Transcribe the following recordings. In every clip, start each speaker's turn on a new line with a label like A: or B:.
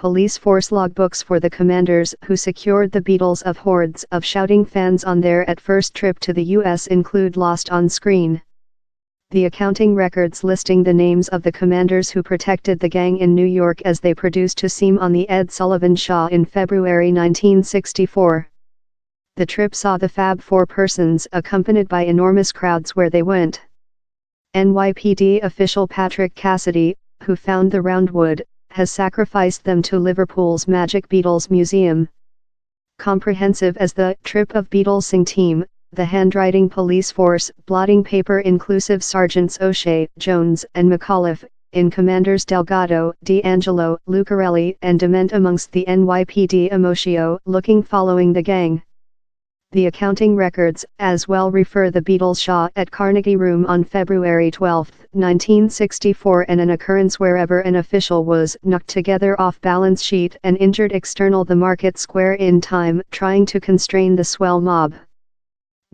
A: police force logbooks for the commanders who secured the Beatles of hordes of shouting fans on their at-first trip to the U.S. include lost on screen. The accounting records listing the names of the commanders who protected the gang in New York as they produced to seem on the Ed Sullivan Show in February 1964. The trip saw the Fab Four persons accompanied by enormous crowds where they went. NYPD official Patrick Cassidy, who found the Roundwood, has sacrificed them to Liverpool's Magic Beatles Museum. Comprehensive as the trip of Beatles sing team, the handwriting police force, blotting paper inclusive Sergeants O'Shea, Jones and McAuliffe, in Commanders Delgado, D'Angelo, Lucarelli and Dement amongst the NYPD Emotio looking following the gang. The accounting records as well refer the Beatles Shaw at Carnegie Room on February 12, 1964 and an occurrence wherever an official was knocked together off balance sheet and injured external the Market Square in time trying to constrain the swell mob.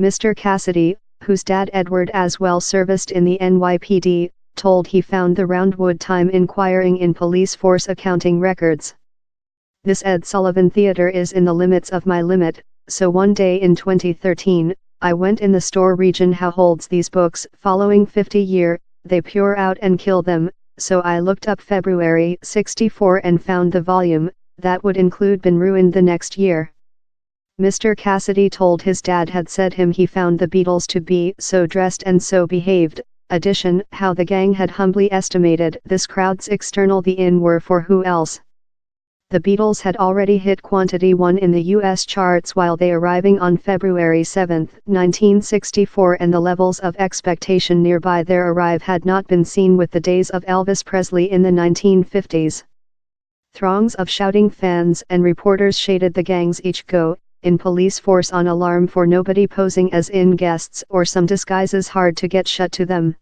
A: Mr. Cassidy, whose dad Edward as well serviced in the NYPD, told he found the Roundwood time inquiring in police force accounting records. This Ed Sullivan Theater is in the limits of my limit, so one day in 2013, I went in the store region how holds these books following 50 year, they pour out and kill them, so I looked up February 64 and found the volume, that would include been ruined the next year. Mr. Cassidy told his dad had said him he found the Beatles to be so dressed and so behaved, addition how the gang had humbly estimated this crowd's external the in were for who else. The Beatles had already hit quantity 1 in the US charts while they arriving on February 7, 1964 and the levels of expectation nearby their arrive had not been seen with the days of Elvis Presley in the 1950s. Throngs of shouting fans and reporters shaded the gangs each go, in police force on alarm for nobody posing as in guests or some disguises hard to get shut to them.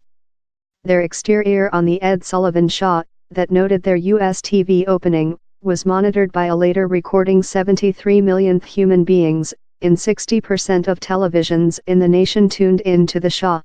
A: Their exterior on the Ed Sullivan Show, that noted their US TV opening, was monitored by a later recording 73 millionth human beings, in 60% of televisions in the nation tuned in to the show.